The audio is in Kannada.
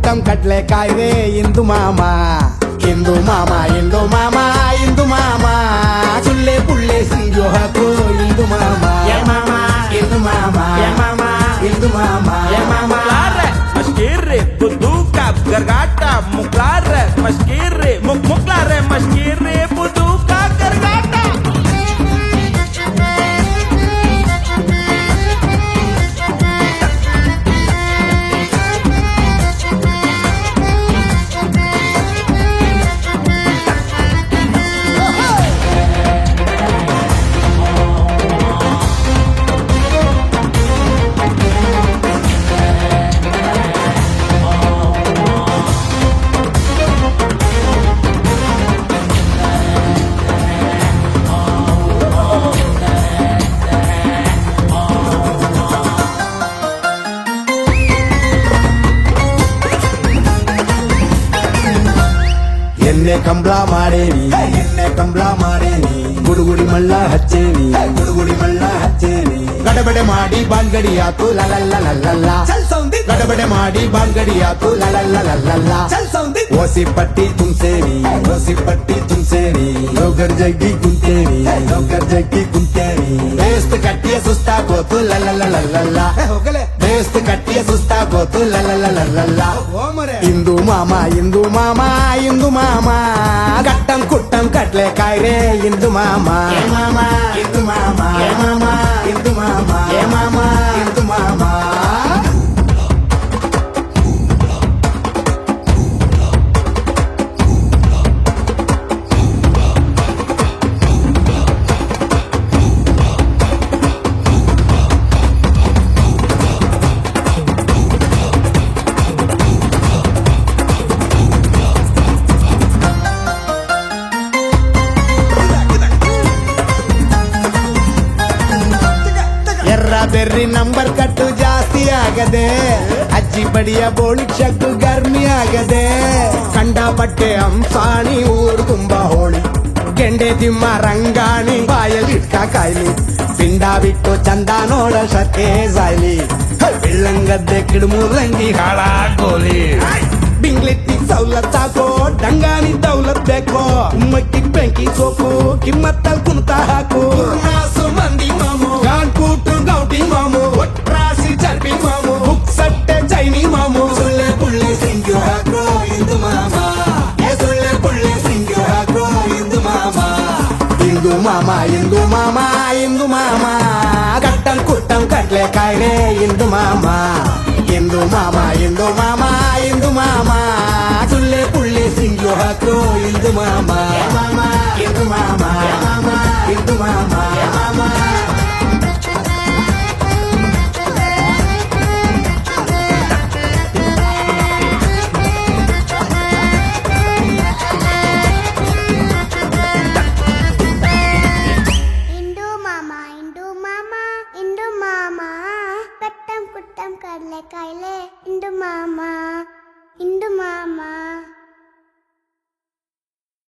ಕುಟ್ಟಂ ಕಡ್ಲೆಕಾಯಿ ರೇ ಇಂದು ಮಾಮ ಇಂದು ಮಾಮ ಇಂದು ಮಾಮ ಇಂದು ಮಾಮ ಸುಳ್ಳೆ ಪುಳ್ಳೆ ಸಿಂಗು ಹಾಕು ಇಂದು ಮಾಮ ಇಂದು ಮಾಮ ಇಂದು ಮಾಮ Mas kiri budukap gargata muklare mas kiri muklare mas kiri buduka gargata ಎಣ್ಣೆ ಕಂಬಳ ಮಾಡೇನಿ ಗುಡುಗುಡಿ ಮಳ್ಳ ಹಚ್ಚೇನಿ ಗಡಬಡೆ ಮಾಡಿ ಬಾಲ್ಗಡಿ ಆತು ಲಲಲ್ಲ ಗಡಬಡೆ ಮಾಡಿ ಬಾಲ್ಗಡಿ ಆತು ಲಲಲ್ಲ ಓಸಿ ಪಟ್ಟಿ ತುಂಬ್ಸೇನಿ ಲೋಕರ್ ಜಗ್ಗಿ ಕುಂತೇನಿ ಬೇಸ್ತ್ ಕಟ್ಟಿಯ ಸುಸ್ತಾಗೋತು ಲಲಲ್ಲ ಬೇಸ್ತ್ ಕಟ್ಟಿಯ ಸುಸ್ತಾಗೋತು ಲಲಲ್ಲ ಇಂದು ಮಾಮ ಇಂದು ಮಾಮ ಗಟ್ಟಂ ಕುಟ್ಟಂ ಕಡ್ಲೆಕಾಯಿ ರೇ ಇಂದು ಮಾಮ ಇಂದು ಮಾಮ ಇಂದು ಮಾಮ ಬೆರ್ರಿ ನಂಬರ್ ಕಟ್ಟು ಜಾಸ್ತಿ ಆಗದೆ ಅಜ್ಜಿ ಬಡಿಯ ಬೋಳಿ ಶಕ್ಕು ಗರ್ಮಿ ಆಗದೆ ಕಂಡ ಬಟ್ಟೆ ಅಂಸಾಣಿ ಊರು ತುಂಬಾ ಹೋಳಿ ಗೆಂಡೆ ದಿಮ್ಮ ರಂಗಾಣಿ ಬಾಯಲ್ಲಿಟ್ಟ ಕಾಯ್ಲಿ ಪಿಂಡ ಬಿಟ್ಟು ಚಂದ ನೋಡ ಸತ್ತೆ ಸಾಯ್ಲಿ ಬೆಳ್ಳಂಗದ್ದೆ ಕಿಡುಮುರಂಗಿ ಹಾಳಾಗೋಲಿ ಬಿಂಗ್ಲೆಟ್ಟಿ ಸವಲತ್ ಸಾಕೋ ಡಂಗಾನಿ ದೌಲತ್ ಬೇಕೋ ಮಕ್ಕಿ ಬೆಂಕಿ ಸೋಕು ಕಿಮ್ಮತ್ತಲ್ ಕುಂತ ಹಾಕು ಮಂದಿ ಮಾಮು ಕಾನ್ಪುಟ್ಟು ಗೌಟಿ ಮಾಮು ಒಟ್ರಾಸಿ ಚರ್ಬಿ ಮಾಮು ಹುಕ್ಸಟ್ಟೆ ಚೈನಿ ಮಾಮು ಸುಳ್ಳೆ ಪುಳ್ಳೆ ಸಿಂಗು ಹಾಕೋ ಇಂದು ಮಾಮ ಸುಳ್ಳೆ ಪುಳ್ಳೆ ಸಿಂಗು ಹಾಕೋ ಇಂದು ಮಾಮ ಇಂದು ಮಾಮ ಕಟ್ಟಂ ಕುಟ್ಟಂ ಕಡ್ಲೆಕಾಯಿ ರೇ ಇಂದು ಮಾಮ ಇಂದು ಮಾಮ ಸುಳ್ಳೆ ಪುಳ್ಳೆ ಸಿಂಗು ಹಾಕೋ ಇಂದು ಮಾಮ ಇಂದು ಮಾಮ Kuttam kadle kaile indu mama